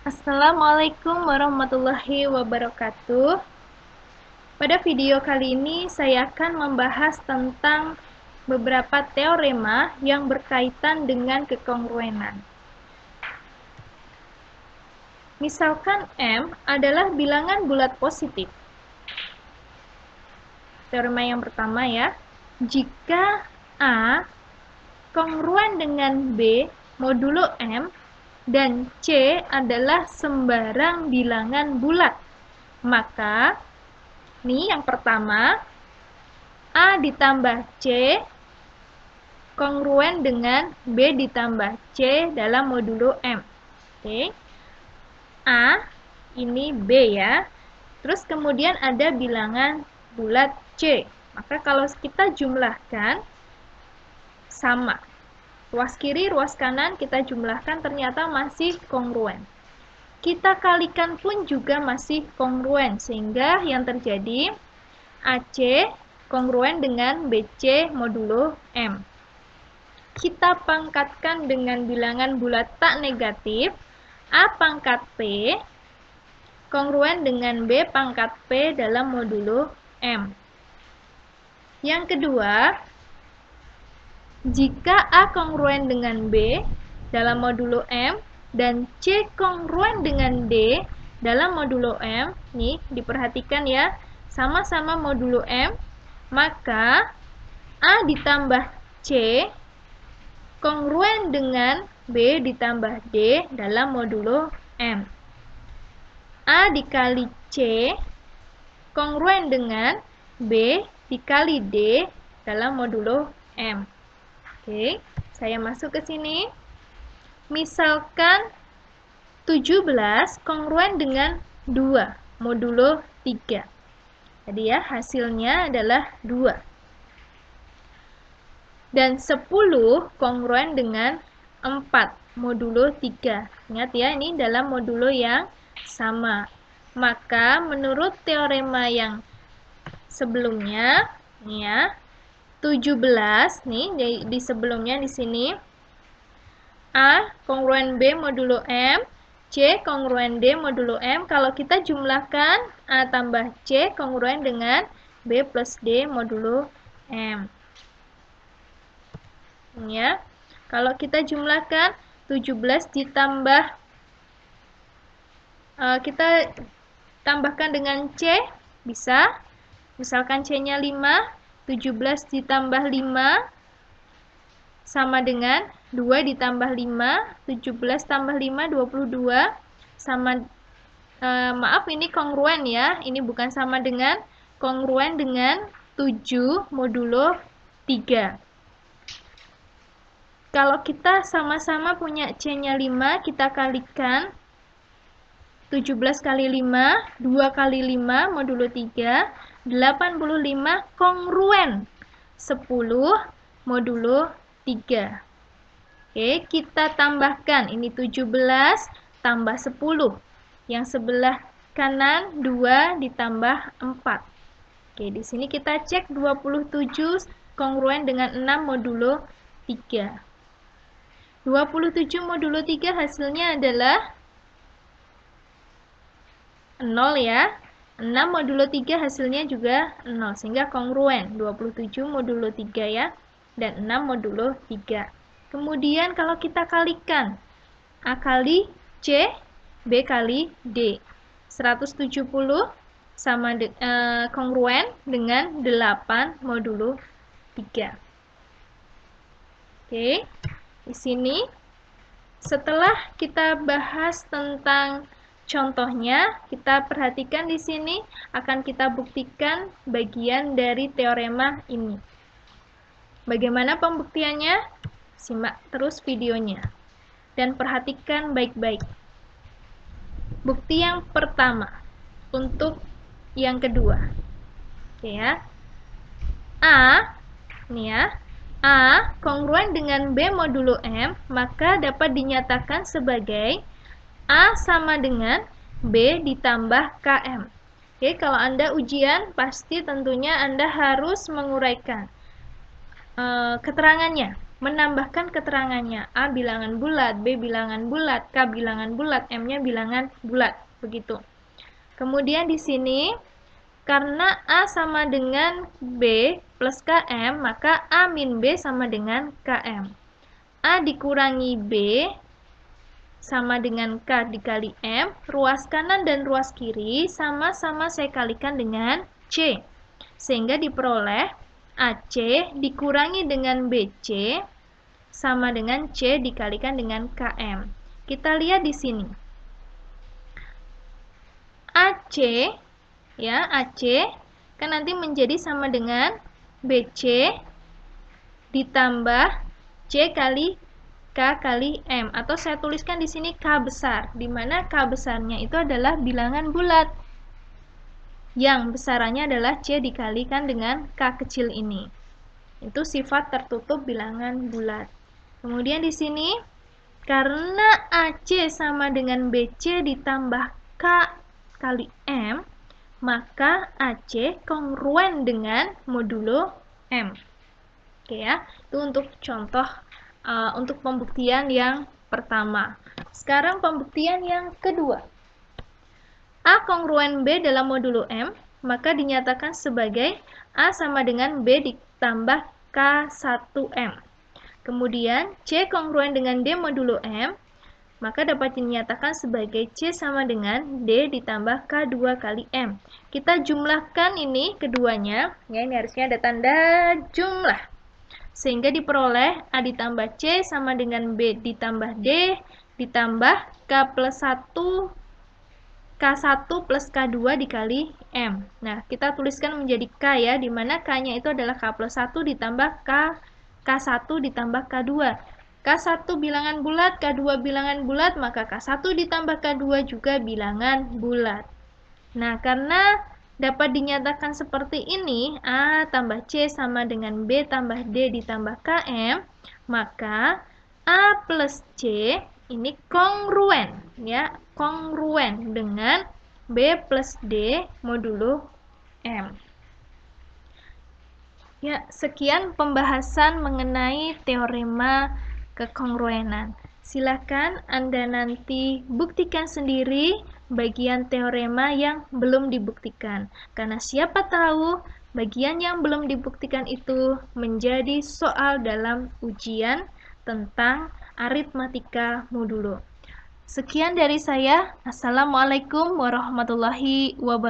Assalamualaikum warahmatullahi wabarakatuh. Pada video kali ini saya akan membahas tentang beberapa teorema yang berkaitan dengan kekongruenan. Misalkan M adalah bilangan bulat positif. Teorema yang pertama ya. Jika A kongruen dengan B modulo M dan C adalah sembarang bilangan bulat, maka ini yang pertama, A ditambah C kongruen dengan B ditambah C dalam modulo M. Oke. A, ini B ya. Terus kemudian ada bilangan bulat C. Maka kalau kita jumlahkan, sama. Ruas kiri, ruas kanan kita jumlahkan ternyata masih kongruen. Kita kalikan pun juga masih kongruen, sehingga yang terjadi AC kongruen dengan BC modulo M. Kita pangkatkan dengan bilangan bulat tak negatif, A pangkat P kongruen dengan B pangkat P dalam modulo M. Yang kedua, jika A kongruen dengan B dalam modulo M, dan C kongruen dengan D dalam modulo M, nih diperhatikan ya, sama-sama modulo M, maka A ditambah C kongruen dengan B ditambah D dalam modulo M. A dikali C kongruen dengan B dikali D dalam modulo M. Oke, saya masuk ke sini. Misalkan 17 kongruen dengan 2 modulo 3. Jadi ya, hasilnya adalah 2. Dan 10 kongruen dengan 4 modulo 3. Ingat ya, ini dalam modulo yang sama. Maka menurut teorema yang sebelumnya, nih ya, 17 nih di sebelumnya di sini, A kongruen B modulo M, C kongruen D modulo M. Kalau kita jumlahkan, A tambah C kongruen dengan B plus D modulo M. Ya. Kalau kita jumlahkan, 17 ditambah, kita tambahkan dengan C, bisa. Misalkan C-nya 5, 17 ditambah 5, sama dengan 2 ditambah 5, 17 tambah 5, 22, sama, maaf ini kongruen ya, ini bukan sama dengan, kongruen dengan 7 modulo 3. Kalau kita sama-sama punya C-nya 5, kita kalikan, 17 kali 5, 2 kali 5 modulo 3, 85 kongruen 10 modulo 3. Oke, kita tambahkan, ini 17 tambah 10. Yang sebelah kanan 2 ditambah 4. Oke, di sini kita cek 27 kongruen dengan 6 modulo 3. 27 modulo 3 hasilnya adalah 0 ya. 6 modulo 3 hasilnya juga 0, sehingga kongruen 27 modulo 3 ya, dan 6 modulo 3. Kemudian kalau kita kalikan, A kali C, B kali D, 170 sama kongruen dengan 8 modulo 3. Oke, di sini setelah kita bahas tentang contohnya, kita perhatikan di sini akan kita buktikan bagian dari teorema ini. Bagaimana pembuktiannya? Simak terus videonya dan perhatikan baik-baik. Bukti yang pertama untuk yang kedua. Oke ya. A, ini ya. A kongruen dengan B modulo M, maka dapat dinyatakan sebagai A sama dengan B ditambah KM. Oke, kalau Anda ujian, pasti tentunya Anda harus menguraikan keterangannya. menambahkan keterangannya. A bilangan bulat, B bilangan bulat, K bilangan bulat, M-nya bilangan bulat. Begitu. Kemudian di sini, karena A sama dengan B plus KM, maka A min B sama dengan KM. A dikurangi B sama dengan K dikali M, ruas kanan dan ruas kiri sama-sama saya kalikan dengan C. Sehingga diperoleh AC dikurangi dengan BC sama dengan C dikalikan dengan KM. Kita lihat di sini. AC ya, AC kan nanti menjadi sama dengan BC ditambah C kali K kali M, atau saya tuliskan di sini K besar, di mana K besarnya itu adalah bilangan bulat. Yang besarannya adalah C dikalikan dengan K kecil ini. Itu sifat tertutup bilangan bulat. Kemudian di sini, karena AC sama dengan BC ditambah K kali M, maka AC kongruen dengan modulo M. Oke ya, itu untuk contoh, untuk pembuktian yang pertama. Sekarang pembuktian yang kedua. A kongruen B dalam modulo M, maka dinyatakan sebagai A sama dengan B ditambah K1M. Kemudian C kongruen dengan D modulo M, maka dapat dinyatakan sebagai C sama dengan D ditambah K2 kali M. Kita jumlahkan ini keduanya, ya, ini harusnya ada tanda jumlah. Sehingga diperoleh A ditambah C sama dengan B ditambah D ditambah K plus 1 K1 plus K2 dikali M. Nah, kita tuliskan menjadi K ya, di mana K-nya itu adalah K plus 1 ditambah K1 ditambah K2. K1 bilangan bulat, K2 bilangan bulat, maka K1 ditambah K2 juga bilangan bulat. Nah, karena dapat dinyatakan seperti ini, A tambah C sama dengan B tambah D ditambah KM, maka A plus C ini kongruen, ya, kongruen dengan B plus D modulo M. Ya, sekian pembahasan mengenai teorema kekongruenan. Silakan Anda nanti buktikan sendiri bagian teorema yang belum dibuktikan. Karena siapa tahu bagian yang belum dibuktikan itu menjadi soal dalam ujian tentang aritmatika modulo. Sekian dari saya. Assalamualaikum warahmatullahi wabarakatuh.